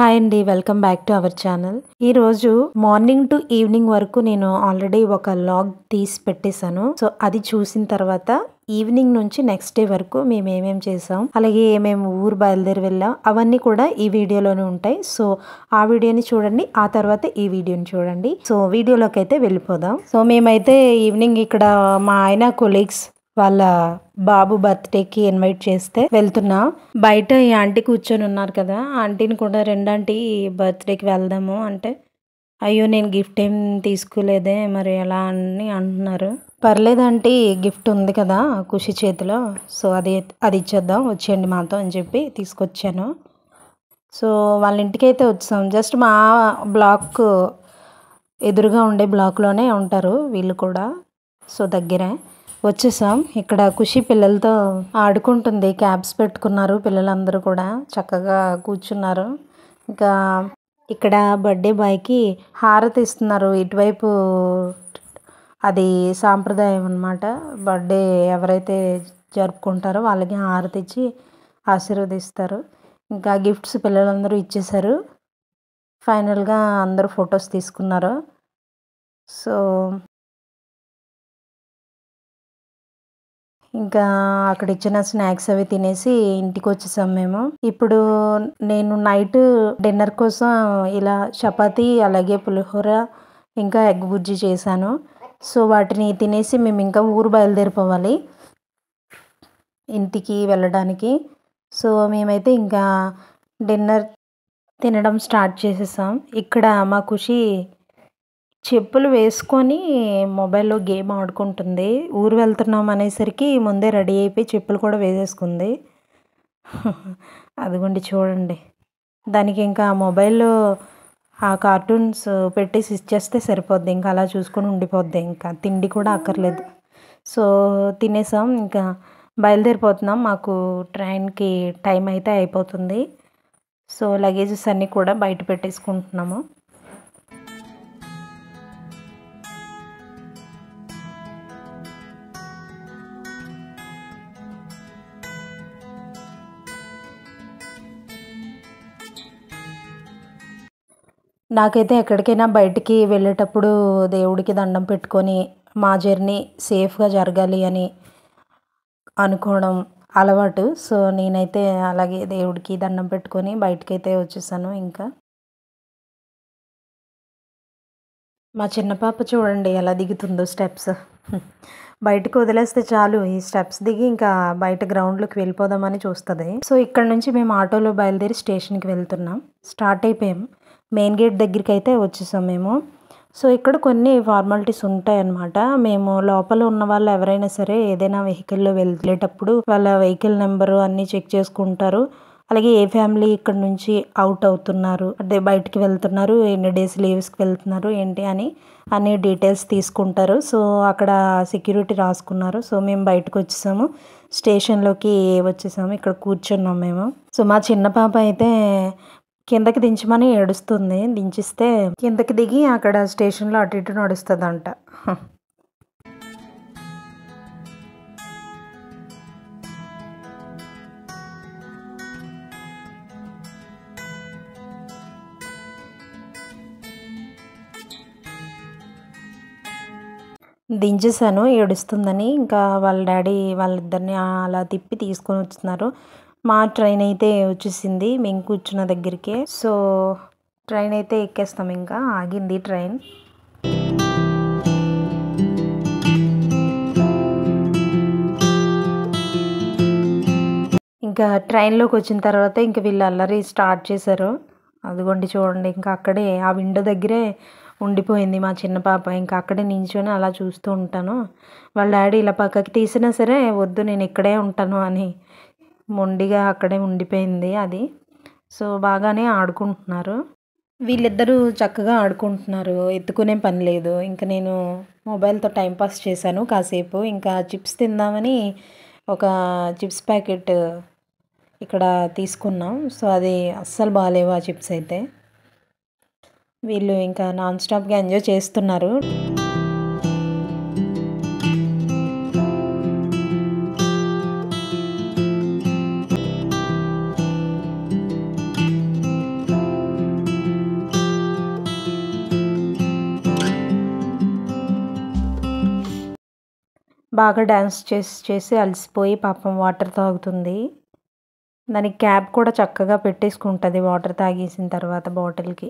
Hi అండి. Welcome back to our channel. ఈరోజు morning to evening వరకు నేను ఆల్రెడీ ఒక లాగ్ తీసి పెట్టేశాను. సో అది చూసిన తర్వాత ఈవినింగ్ నుంచి నెక్స్ట్ డే వరకు మేము ఏమేం చేసాం, అలాగే ఏమేమి ఊరు బయలుదేరి వెళ్ళాం, అవన్నీ కూడా ఈ వీడియోలోనే ఉంటాయి. సో ఆ వీడియోని చూడండి, ఆ తర్వాత ఈ వీడియోని చూడండి. సో వీడియోలోకి అయితే వెళ్ళిపోదాం. సో మేమైతే ఈవినింగ్ ఇక్కడ మా ఆయన కొలీగ్స్ వాళ్ళ బాబు బర్త్డేకి ఇన్వైట్ చేస్తే వెళ్తున్నాం. బయట ఈ ఆంటీ కూర్చొని ఉన్నారు కదా, ఆంటీని కూడా రెండాంటీ బర్త్డేకి వెళ్దాము అంటే, అయ్యో నేను గిఫ్ట్ ఏం తీసుకోలేదే మరి ఎలా అని అంటున్నారు. పర్లేదు ఆంటీ, గిఫ్ట్ ఉంది కదా ఖుషి చేతిలో, సో అది ఇచ్చేద్దాం, వచ్చేయండి మాతో అని చెప్పి తీసుకొచ్చాను. సో వాళ్ళ ఇంటికి అయితే వచ్చాం. జస్ట్ మా బ్లాక్ ఎదురుగా ఉండే బ్లాక్లోనే ఉంటారు వీళ్ళు కూడా. సో దగ్గరే వచ్చేసాం. ఇక్కడ ఖుషి పిల్లలతో ఆడుకుంటుంది. క్యాప్స్ పెట్టుకున్నారు పిల్లలందరూ కూడా, చక్కగా కూర్చున్నారు. ఇంకా ఇక్కడ బర్త్డే బాయ్కి హారతి ఇస్తున్నారు. ఇటువైపు అది సాంప్రదాయం అన్నమాట. బర్త్డే ఎవరైతే జరుపుకుంటారో వాళ్ళకి హారతి ఇచ్చి ఆశీర్వదిస్తారు. ఇంకా గిఫ్ట్స్ పిల్లలందరూ ఇచ్చేశారు. ఫైనల్గా అందరూ ఫొటోస్ తీసుకున్నారు. సో ఇంకా అక్కడ ఇచ్చిన స్నాక్స్ అవి తినేసి ఇంటికి వచ్చేసాం మేము. ఇప్పుడు నేను నైట్ డిన్నర్ కోసం ఇలా చపాతీ, అలాగే పులిహోర, ఇంకా ఎగ్ బుజ్జి చేశాను. సో వాటిని తినేసి మేము ఇంకా ఊరు బయలుదేరిపోవాలి ఇంటికి వెళ్ళడానికి. సో మేమైతే ఇంకా డిన్నర్ తినడం స్టార్ట్ చేసేసాం. ఇక్కడ మా ఖుషి చెప్పులు వేసుకొని మొబైల్లో గేమ్ ఆడుకుంటుంది. ఊరు వెళ్తున్నాం అనేసరికి ముందే రెడీ అయిపోయి చెప్పులు కూడా వేసేసుకుంది. అదిగోండి చూడండి. దానికి ఇంకా మొబైల్లో ఆ కార్టూన్స్ పెట్టేసి ఇచ్చేస్తే సరిపోద్ది, ఇంకా అలా చూసుకొని ఉండిపోద్ది, ఇంకా తిండి కూడా అక్కర్లేదు. సో తినేసాం, ఇంకా బయలుదేరిపోతున్నాం. మాకు ట్రైన్కి టైం అయితే అయిపోతుంది. సో లగేజెస్ అన్నీ కూడా బయట పెట్టేసుకుంటున్నాము. నాకైతే ఎక్కడికైనా బయటికి వెళ్ళేటప్పుడు దేవుడికి దండం పెట్టుకొని మా జర్నీ సేఫ్గా జరగాలి అని అనుకోవడం అలవాటు. సో నేనైతే అలాగే దేవుడికి దండం పెట్టుకొని బయటకైతే వచ్చేసాను. ఇంకా మా చిన్న పాప చూడండి ఎలా దిగుతుందో స్టెప్స్. బయటకు వదిలేస్తే చాలు, ఈ స్టెప్స్ దిగి ఇంకా బయట గ్రౌండ్లోకి వెళ్ళిపోదామని చూస్తుంది. సో ఇక్కడ నుంచి మేము ఆటోలో బయలుదేరి స్టేషన్కి వెళ్తున్నాం. స్టార్ట్ అయిపోయాం. మెయిన్ గేట్ దగ్గరికి అయితే వచ్చేసాం మేము. సో ఇక్కడ కొన్ని ఫార్మాలిటీస్ ఉంటాయన్నమాట. మేము లోపల ఉన్న వాళ్ళు ఎవరైనా సరే ఏదైనా వెహికల్లో వెళ్ళేటప్పుడు వాళ్ళ వెహికల్ నెంబరు అన్నీ చెక్ చేసుకుంటారు. అలాగే ఏ ఫ్యామిలీ ఇక్కడ నుంచి అవుట్ అవుతున్నారు, అంటే బయటికి వెళ్తున్నారు, ఎన్ని డేస్ లీవ్స్కి వెళ్తున్నారు ఏంటి అని అన్ని డీటెయిల్స్ తీసుకుంటారు. సో అక్కడ సెక్యూరిటీ రాసుకున్నారు. సో మేము బయటకు వచ్చేసాము, స్టేషన్లోకి వచ్చేసాము. ఇక్కడ కూర్చున్నాం మేము. సో మా చిన్న పాప అయితే కిందకి దించమని ఏడుస్తుంది. దించిస్తే కిందకి దిగి అక్కడ స్టేషన్లో అటు ఇటు నడుస్తుందంట. దించేసాను ఏడుస్తుందని. ఇంకా వాళ్ళ డాడీ వాళ్ళిద్దరిని అలా తిప్పి తీసుకొని వస్తున్నారు. మా ట్రైన్ అయితే వచ్చేసింది మేము కూర్చున్న దగ్గరికి. సో ట్రైన్ అయితే ఎక్కేస్తాం. ఇంకా ఆగింది ట్రైన్. ఇంకా ట్రైన్లోకి వచ్చిన తర్వాత ఇంకా వీళ్ళు అల్లరి స్టార్ట్ చేశారు. అదిగోండి చూడండి, ఇంకా అక్కడే ఆ విండో దగ్గరే ఉండిపోయింది మా చిన్న పాప. ఇంకా అక్కడే నించొని అలా చూస్తూ ఉంటాను. వాళ్ళ డాడీ ఇలా పక్కకి తీసినా సరే వద్దు నేను ఇక్కడే ఉంటాను అని మొండిగా అక్కడే ఉండిపోయింది అది. సో బాగానే ఆడుకుంటున్నారు వీళ్ళిద్దరూ, చక్కగా ఆడుకుంటున్నారు, ఎత్తుకునే పని లేదు. ఇంకా నేను మొబైల్తో టైంపాస్ చేశాను కాసేపు. ఇంకా చిప్స్ తిందామని ఒక చిప్స్ ప్యాకెట్ ఇక్కడ తీసుకున్నాం. సో అది అస్సలు బాగాలేవు ఆ చిప్స్ అయితే. వీళ్ళు ఇంకా నాన్ స్టాప్గా ఎంజాయ్ చేస్తున్నారు. బాగా డాన్స్ చేసి అలసిపోయి పాపం వాటర్ తాగుతుంది. దానికి క్యాప్ కూడా చక్కగా పెట్టేసుకుంటది వాటర్ తాగేసిన తర్వాత బాటిల్‌కి.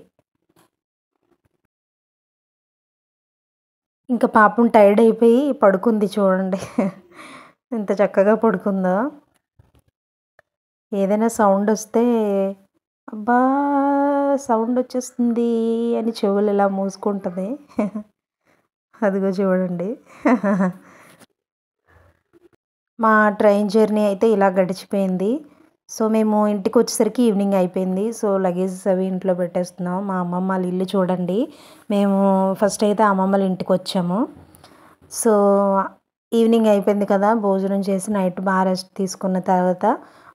ఇంకా పాపం టైర్డ్ అయిపోయి పడుకుంది చూడండి. ఎంత చక్కగా పడుకుందో. ఏదైనా సౌండ్ వస్తే అబ్బా! సౌండ్ వచ్చేస్తుంది అని చెవులు ఇలా మూసుకుంటది. అదిగో చూడండి. మా ట్రైన్ జర్నీ అయితే ఇలా గడిచిపోయింది. సో, మేము ఇంటికొచ్చేసరికి ఈవినింగ్ అయిపోయింది. సో, లగేజెస్ అవి ఇంట్లో పెట్టేస్తున్నాం. మా అమ్మమ్మ వాళ్ళ ఇల్లు చూడండి. మేము ఫస్ట్ అయితే అమ్మమ్మల ఇంటికొచ్చాము. సో, ఈవినింగ్ అయిపోయింది కదా! భోజనం చేసి నైట్ రెస్ట్ తీసుకున్న తర్వాత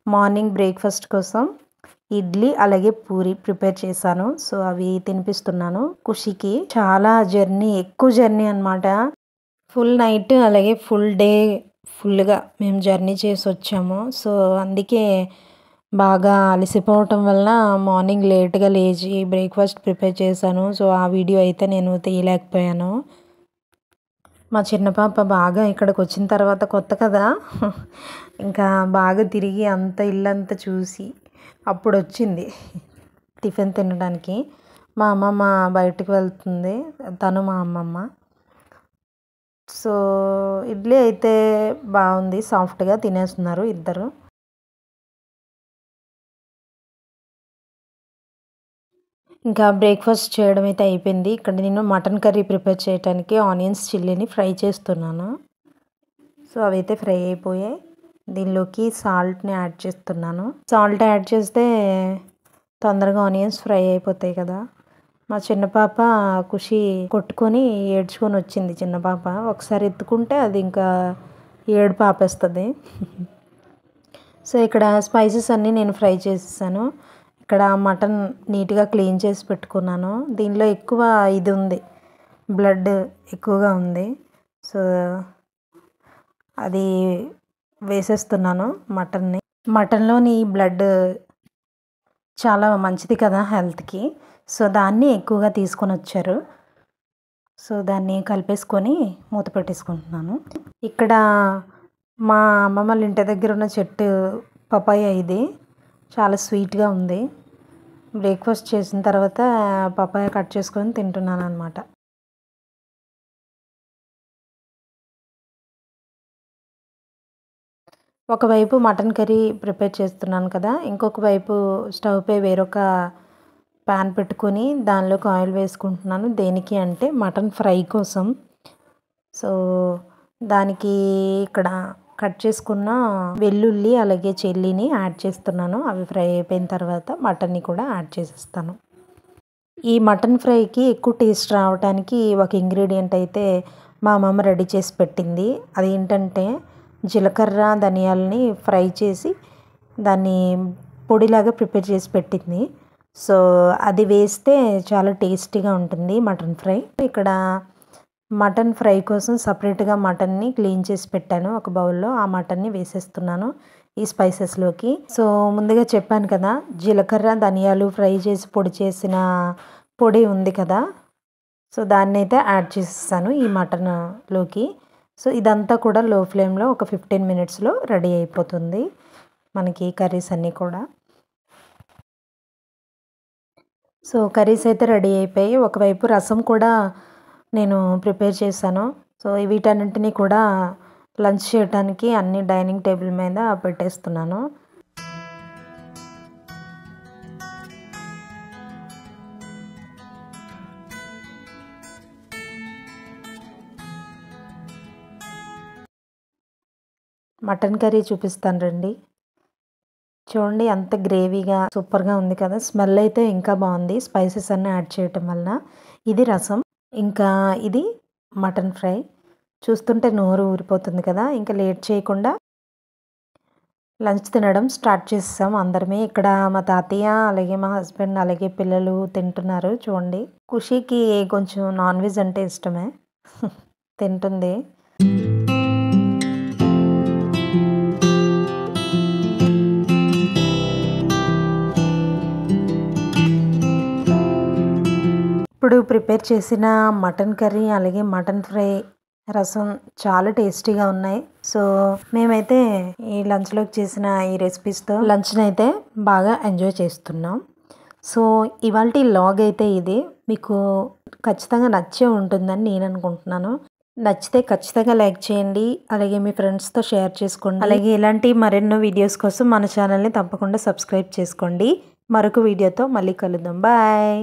మార్నింగ్ బ్రేక్‌ఫాస్ట్ కోసం ఇడ్లీ అలాగే పూరి ప్రిపేర్ చేశాను. సో, అవి తినిపిస్తున్నాను ఖుషికి. చాలా ఎక్కువ జర్నీ అనమాట. ఫుల్ నైట్ అలాగే ఫుల్ డే ఫుల్‌గా మేము జర్నీ చేసొచ్చాము. సో, అందుకే బాగా అలసిపోవటం వల్ల మార్నింగ్ లేట్‌గా లేచి బ్రేక్‌ఫాస్ట్ ప్రిపేర్ చేశాను. సో, ఆ వీడియో అయితే నేను తీయలేకపోయాను. మా చిన్న పాప బాగా ఇక్కడికొచ్చిన తర్వాత కొత్త కదా! ఇంకా బాగా తిరిగి ఇల్లంతా చూసి అప్పుడొచ్చింది టిఫిన్ తినడానికి. మా అమ్మమ్మ బయటికి వెళ్తుంది. తను మా అమ్మమ్మ. సో, ఇడ్లీ అయితే బాగుంది. సాఫ్ట్‌గా తినేస్తున్నారు ఇద్దరు. ఇంకా బ్రేక్‌ఫాస్ట్ చేయడం అయితే అయిపోయింది. ఇక్కడ నేను మటన్ కర్రీ ప్రిపేర్ చేయడానికి ఆనియన్స్, చిల్లీని ఫ్రై చేస్తున్నాను. సో, అవైతే ఫ్రై అయిపోయాయి. దీనిలోకి సాల్ట్‌ని యాడ్ చేస్తున్నాను. సాల్ట్ యాడ్ చేస్తే తొందరగా ఆనియన్స్ ఫ్రై అయిపోతాయి కదా! మా చిన్న పాప ఖుషి కొట్టుకొని ఏడ్చుకొని వచ్చింది చిన్న పాప. ఒకసారి ఎత్తుకుంటే అది ఇంకా ఏడుపు ఆపేస్తది. సో, ఇక్కడ స్పైసెస్ అన్నీ నేను ఫ్రై చేసేసాను. ఇక్కడ మటన్ నీట్‌గా క్లీన్ చేసి పెట్టుకున్నాను. దీనిలో ఎక్కువ ఇది ఉంది. బ్లడ్ ఎక్కువగా ఉంది. సో, అది వేసేస్తున్నాను మటన్‌ని. మటన్‌లోని బ్లడ్ చాలా మంచిది కదా హెల్త్‌కి. సో, దాన్ని ఎక్కువగా తీసుకొనొచ్చారు. సో, దాన్ని కలిపేసుకొని మూత పెట్టేసుకుంటున్నాను. ఇక్కడ మా అమ్మమ్మ వాళ్ళ ఇంటి దగ్గర ఉన్న చెట్టు పపాయ ఇది. చాలా స్వీట్‌గా ఉంది. బ్రేక్‌ఫాస్ట్ చేసిన తర్వాత పపాయ కట్ చేసుకొని తింటున్నాననమాట. ఒకవైపు మటన్ కర్రీ ప్రిపేర్ చేస్తున్నాను కదా! ఇంకొక వైపు స్టవ్‌పై వేరొక పాన్ పెట్టుకొని దానిలోకి ఆయిల్ వేసుకుంటున్నాను. దేనికి అంటే మటన్ ఫ్రై కోసం. సో, దానికి ఇక్కడ కట్ చేసుకున్న వెల్లుల్లి అలాగే చెల్లిని యాడ్ చేస్తున్నాను. అవి ఫ్రై అయిపోయిన తర్వాత మటన్‌ని కూడా యాడ్ చేసేస్తాను. ఈ మటన్ ఫ్రైకి ఎక్కువ టేస్ట్ రావడానికి ఒక ఇంగ్రీడియంట్ అయితే మా అమ్మమ్మ రెడీ చేసి పెట్టింది. అదేంటంటే జీలకర్ర, ధనియాలని ఫ్రై చేసి దాన్ని పొడిలాగా ప్రిపేర్ చేసి పెట్టింది. సో, అది వేస్తే చాలా టేస్టీగా ఉంటుంది మటన్ ఫ్రై. ఇక్కడ మటన్ ఫ్రై కోసం సపరేట్‌గా మటన్‌ని క్లీన్ చేసి పెట్టాను ఒక బౌల్‌లో. ఆ మటన్‌ని వేసేస్తున్నాను ఈ స్పైసెస్‌లోకి. సో, ముందుగా చెప్పాను కదా! జీలకర్ర, ధనియాలు ఫ్రై చేసి పొడి చేసిన పొడి ఉంది కదా! సో, దాన్నైతే యాడ్ చేసేసాను ఈ మటన్‌లోకి. సో, ఇదంతా కూడా లో ఫ్లేమ్‌లో ఒక 15 మినిట్స్‌లో రెడీ అయిపోతుంది మనకి కర్రీస్ అన్నీ కూడా. సో, కర్రీస్ అయితే రెడీ అయిపోయాయి. ఒకవైపు రసం కూడా నేను ప్రిపేర్ చేశాను. సో, వీటన్నింటిని కూడా లంచ్ చేయడానికి అన్ని డైనింగ్ టేబుల్ మీద పెట్టేస్తున్నాను. మటన్ కర్రీ చూపిస్తాను రండి. చూడండి ఎంత గ్రేవీగా సూపర్‌గా ఉంది కదా! స్మెల్ అయితే ఇంకా బాగుంది. స్పైసెస్ అన్నీ యాడ్ చేయటం వలన. ఇది రసం. ఇంకా ఇది మటన్ ఫ్రై. చూస్తుంటే నోరు ఊరిపోతుంది కదా! ఇంకా లేట్ చేయకుండా లంచ్ తినడం స్టార్ట్ చేసేసాం అందరమే. ఇక్కడ మా తాతయ్య, అలాగే మా హస్బెండ్, అలాగే పిల్లలు తింటున్నారు చూడండి. ఖుషికి కొంచెం నాన్ వెజ్ అంటే ఇష్టమే. తింటుంది. ఇప్పుడు ప్రిపేర్ చేసిన మటన్ కర్రీ అలాగే మటన్ ఫ్రై రసం చాలా టేస్టీగా ఉన్నాయి. సో మేమైతే ఈ లంచ్లోకి చేసిన ఈ రెసిపీస్తో లంచ్ని అయితే బాగా ఎంజాయ్ చేస్తున్నాం. సో ఇవాల్టి లాగ్ అయితే ఇది మీకు ఖచ్చితంగా నచ్చే ఉంటుందని నేను అనుకుంటున్నాను. నచ్చితే ఖచ్చితంగా లైక్ చేయండి. అలాగే మీ ఫ్రెండ్స్తో షేర్ చేసుకోండి. అలాగే ఇలాంటి మరెన్నో వీడియోస్ కోసం మన ఛానల్ని తప్పకుండా సబ్స్క్రైబ్ చేసుకోండి. మరొక వీడియోతో మళ్ళీ కలుద్దాం. బాయ్.